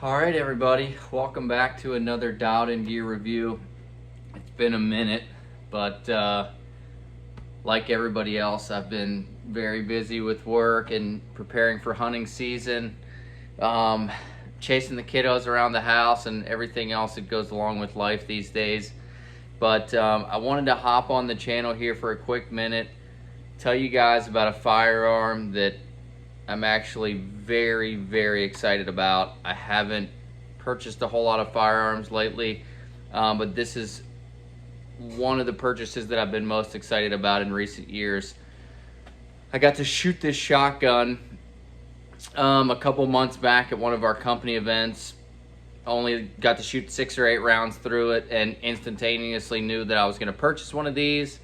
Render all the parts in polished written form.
All right, everybody, welcome back to another Dialed In Gear review. It's been a minute, but like everybody else, I've been very busy with work and preparing for hunting season, chasing the kiddos around the house and everything else that goes along with life these days. But I wanted to hop on the channel here for a quick minute, tell you guys about a firearm that I'm actually very, very excited about. I haven't purchased a whole lot of firearms lately, but this is one of the purchases that I've been most excited about in recent years. I got to shoot this shotgun a couple months back at one of our company events. Only got to shoot 6 or 8 rounds through it and instantaneously knew that I was going to purchase one of these.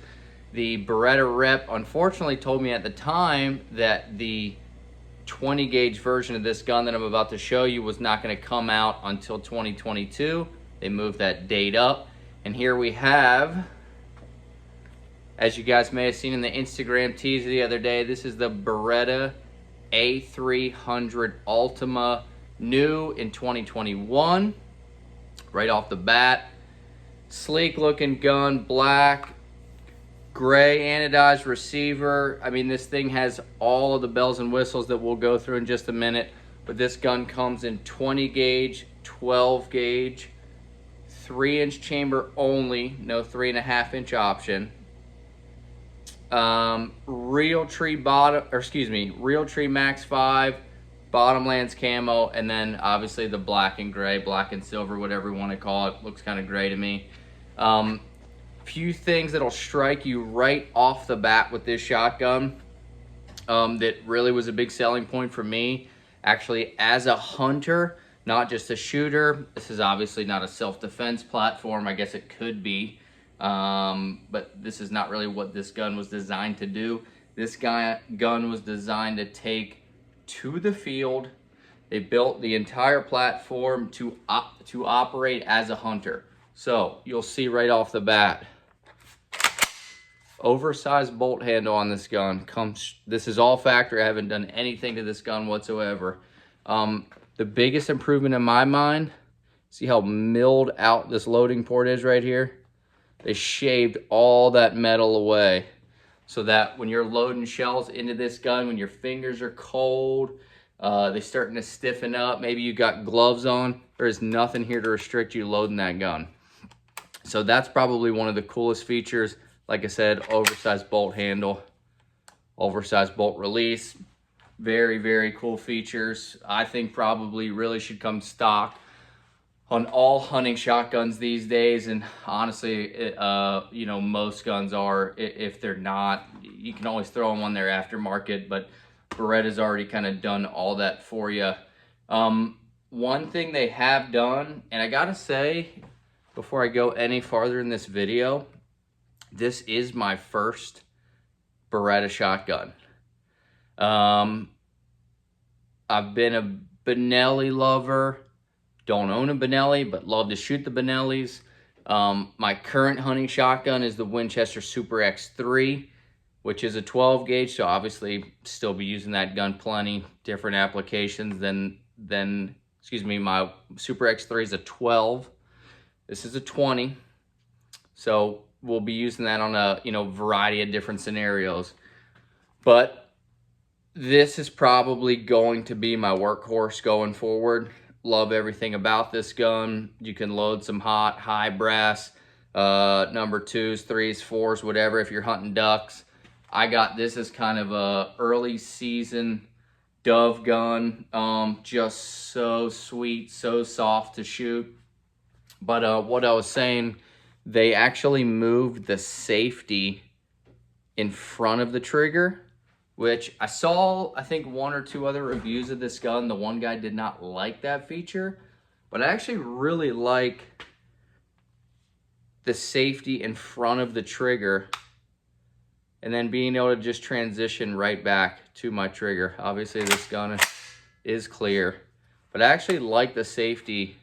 The Beretta rep unfortunately told me at the time that the 20 gauge version of this gun that I'm about to show you was not going to come out until 2022. They moved that date up, and here we have, as you guys may have seen in the Instagram teaser the other day, this is the Beretta A300 ULTIMA, new in 2021. Right off the bat, sleek looking gun, black, gray anodized receiver. I mean, this thing has all of the bells and whistles that we'll go through in just a minute, but this gun comes in 20 gauge, 12 gauge, 3-inch chamber only, no 3.5-inch option. Realtree Max 5, Bottomlands camo, and then obviously the black and gray, black and silver, whatever you want to call it. Looks kind of gray to me. Few things that'll strike you right off the bat with this shotgun that really was a big selling point for me, actually, as a hunter, not just a shooter. This is obviously not a self-defense platform. I guess it could be, but this is not really what this gun was designed to do. This gun was designed to take to the field. They built the entire platform to operate as a hunter. So you'll see right off the bat, oversized bolt handle on this gun. This is all factory. I haven't done anything to this gun whatsoever. The biggest improvement in my mind, see how milled out this loading port is right here? They shaved all that metal away so that when you're loading shells into this gun, when your fingers are cold, they're starting to stiffen up, maybe you got gloves on, there is nothing here to restrict you loading that gun. So that's probably one of the coolest features. Like I said, oversized bolt handle, oversized bolt release. Very, very cool features. I think probably really should come stock on all hunting shotguns these days. And honestly, you know, most guns are. If they're not, you can always throw them on their aftermarket, but Beretta's already kind of done all that for you. One thing they have done, and I gotta say, before I go any farther in this video, this is my first Beretta shotgun. I've been a Benelli lover. Don't own a Benelli, but love to shoot the Benellis. My current hunting shotgun is the Winchester Super X3, which is a 12 gauge, so obviously still be using that gun plenty. Different applications than my Super X3 is a 12. This is a 20. So we'll be using that on a variety of different scenarios. But this is probably going to be my workhorse going forward. Love everything about this gun. You can load some hot, high brass, number 2s, 3s, 4s, whatever, if you're hunting ducks. I got this as kind of a early season dove gun. Just so sweet, so soft to shoot. But what I was saying, they actually moved the safety in front of the trigger, which I saw, I think, 1 or 2 other reviews of this gun. The one guy did not like that feature, but I actually really like the safety in front of the trigger and then being able to just transition right back to my trigger. Obviously, this gun is clear, but I actually like the safety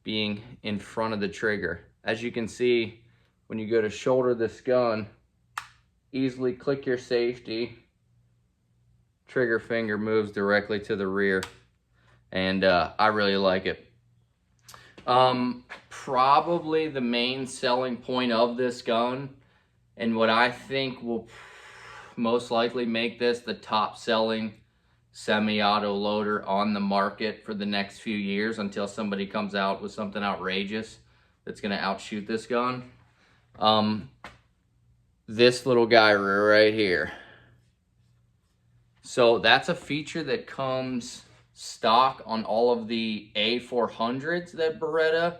being in front of the trigger. As you can see, when you go to shoulder this gun, easily click your safety, trigger finger moves directly to the rear. and I really like it. Probably the main selling point of this gun, and what I think will most likely make this the top selling semi-auto loader on the market for the next few years until somebody comes out with something outrageous that's going to outshoot this gun. This little guy right here. So that's a feature that comes stock on all of the A400s that Beretta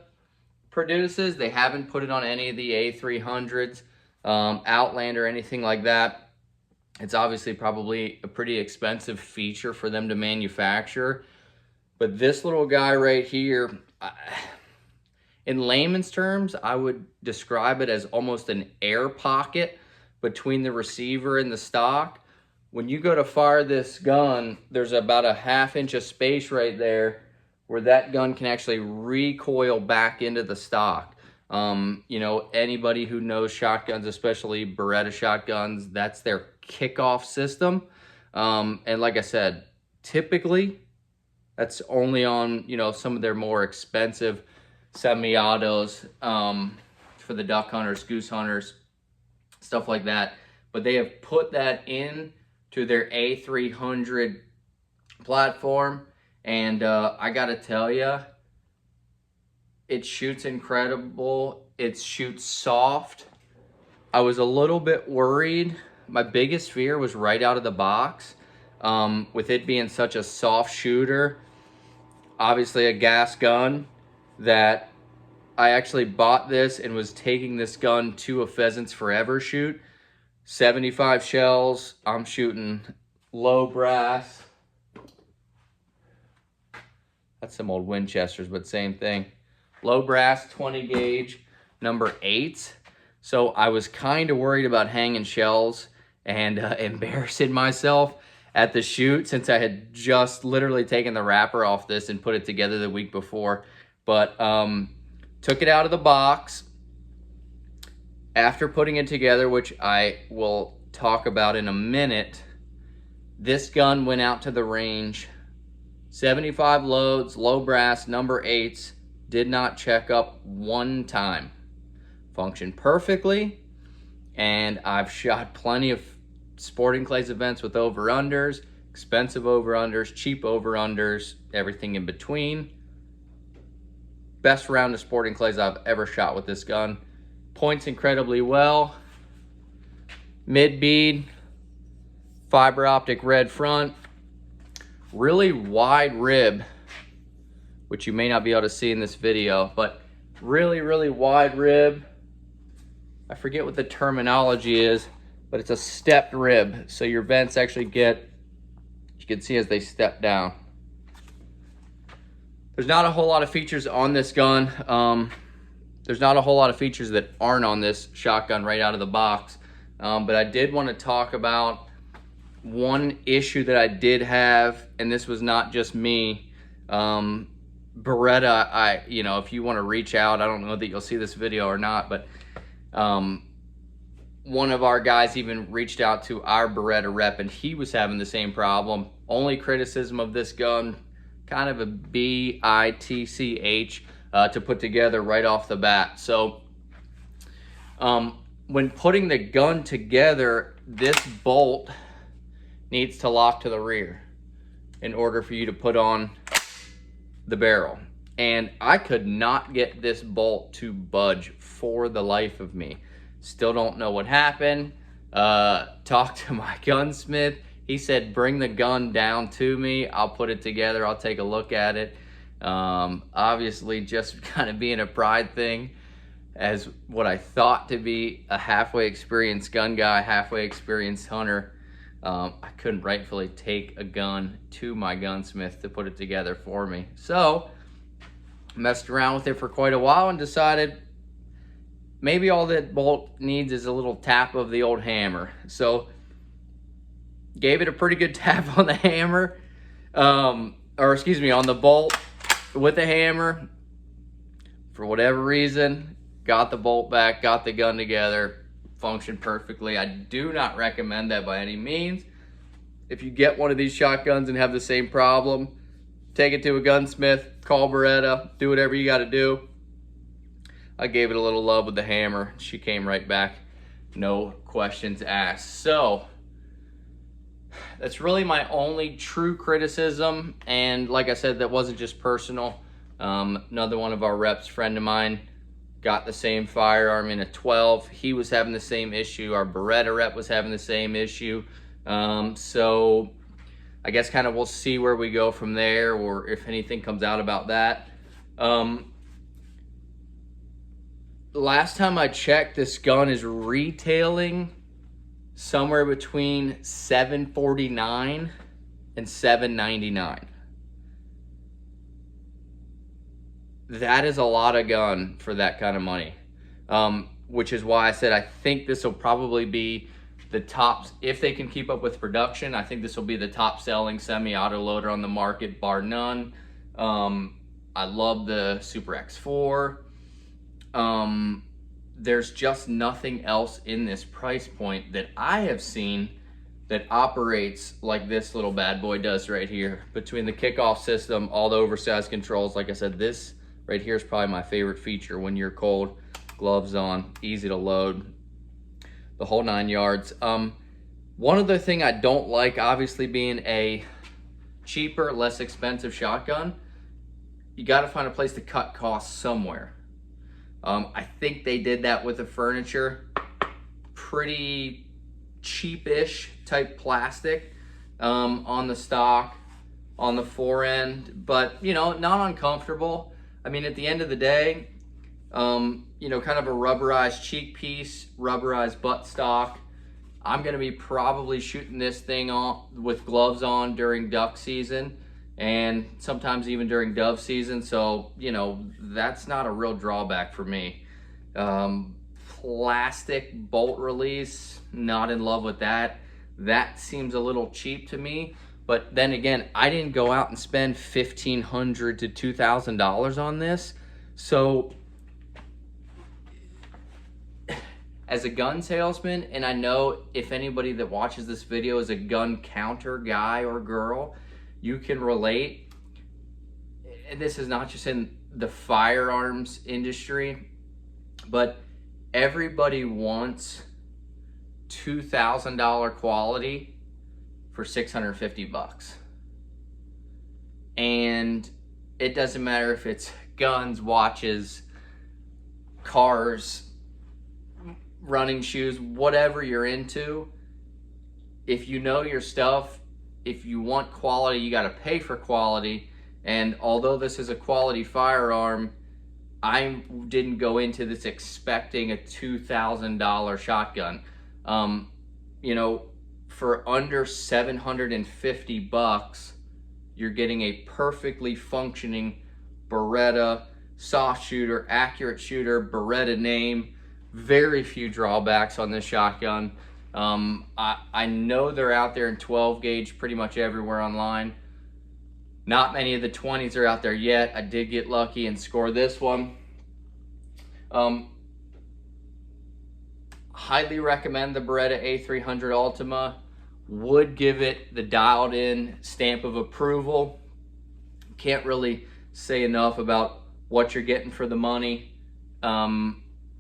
produces. They haven't put it on any of the A300s, Outlander, anything like that. It's obviously probably a pretty expensive feature for them to manufacture. But this little guy right here, in layman's terms, I would describe it as almost an air pocket between the receiver and the stock. When you go to fire this gun, there's about a ½ inch of space right there where that gun can actually recoil back into the stock. You know, anybody who knows shotguns, especially Beretta shotguns, that's their kickoff system. And like I said, typically that's only on, you know, some of their more expensive semi-autos, for the duck hunters, goose hunters, stuff like that. But they have put that in to their A300 platform, and I gotta tell you, it shoots incredible. It shoots soft. I was a little bit worried. My biggest fear was right out of the box, with it being such a soft shooter, obviously a gas gun, that I actually bought this and was taking this gun to a Pheasants Forever shoot. 75 shells, I'm shooting low brass. That's some old Winchesters, but same thing. Low brass, 20 gauge, number 8s. So I was kind of worried about hanging shells and embarrassing myself at the shoot, since I had just literally taken the wrapper off this and put it together the week before. But took it out of the box. After putting it together, which I will talk about in a minute, this gun went out to the range, 75 loads, low brass, number 8s, did not check up one time. Functioned perfectly, and I've shot plenty of sporting clays events with over-unders, expensive over-unders, cheap over-unders, everything in between. Best round of sporting clays I've ever shot with this gun. Points incredibly well. Mid-bead, fiber optic red front, really wide rib, which you may not be able to see in this video, but really, really wide rib. I forget what the terminology is, but it's a stepped rib. So your vents actually get, you can see as they step down. There's not a whole lot of features on this gun. There's not a whole lot of features that aren't on this shotgun right out of the box. But I did want to talk about one issue that I did have, and this was not just me. Beretta, you know, if you want to reach out, I don't know that you'll see this video or not, but one of our guys even reached out to our Beretta rep, and he was having the same problem. Only criticism of this gun, kind of a bitch to put together right off the bat. So when putting the gun together, this bolt needs to lock to the rear in order for you to put on the barrel. And I could not get this bolt to budge for the life of me. Still don't know what happened. Talked to my gunsmith. He said, bring the gun down to me. I'll put it together. I'll take a look at it. Obviously, just kind of being a pride thing, as what I thought to be a halfway experienced gun guy, halfway experienced hunter, I couldn't rightfully take a gun to my gunsmith to put it together for me. So, messed around with it for quite a while and decided maybe all that bolt needs is a little tap of the old hammer. So, gave it a pretty good tap on the hammer, on the bolt with the hammer. For whatever reason, got the bolt back, got the gun together, functioned perfectly. I do not recommend that by any means. If you get one of these shotguns and have the same problem, take it to a gunsmith, call Beretta, do whatever you got to do. I gave it a little love with the hammer. She came right back, no questions asked. So that's really my only true criticism. And like I said, that wasn't just personal. Another one of our reps, friend of mine, got the same firearm in a 12. He was having the same issue. Our Beretta rep was having the same issue. So I guess kind of we'll see where we go from there, or if anything comes out about that. Last time I checked, this gun is retailing somewhere between $749 and $799. That is a lot of gun for that kind of money, which is why I said I think this will probably be the top, if they can keep up with production. I think this will be the top selling semi-auto loader on the market, bar none. I love the Super X4. There's just nothing else in this price point that I have seen that operates like this little bad boy does right here. Between the kickoff system, all the oversized controls, like I said, this right here is probably my favorite feature when you're cold. Gloves on, easy to load, the whole 9 yards. One other thing I don't like, obviously being a cheaper, less expensive shotgun, you got to find a place to cut costs somewhere. I think they did that with the furniture. Pretty cheapish type plastic on the stock, on the fore end, but you know, not uncomfortable. I mean, at the end of the day, you know, kind of a rubberized cheek piece, rubberized butt stock. I'm gonna be probably shooting this thing on with gloves on during duck season, and sometimes even during dove season. So, you know, that's not a real drawback for me. Plastic bolt release, not in love with that. That seems a little cheap to me. But then again, I didn't go out and spend $1,500 to $2,000 on this. So as a gun salesman, and I know if anybody that watches this video is a gun counter guy or girl, you can relate. And this is not just in the firearms industry, but everybody wants $2,000 quality for $650. And it doesn't matter if it's guns, watches, cars, running shoes, whatever you're into. If you know your stuff, if you want quality, you got to pay for quality. And although this is a quality firearm, I didn't go into this expecting a $2,000 shotgun. You know, for under $750, you're getting a perfectly functioning Beretta soft shooter, accurate shooter, Beretta name. Very few drawbacks on this shotgun. I know they're out there in 12 gauge pretty much everywhere online. Not many of the 20s are out there yet. I did get lucky and score this one. Highly recommend the Beretta A300 ULTIMA. Would give it the dialed in stamp of approval. Can't really say enough about what you're getting for the money.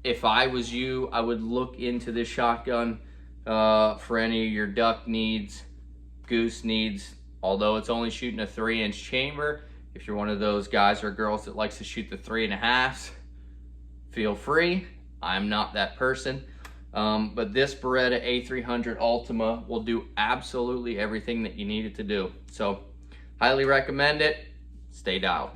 If I was you, I would look into this shotgun for any of your duck needs, goose needs. Although it's only shooting a 3-inch chamber, if you're one of those guys or girls that likes to shoot the 3.5s, feel free. I'm not that person. But this Beretta A300 ULTIMA will do absolutely everything that you need it to do. So, highly recommend it. Stay dialed.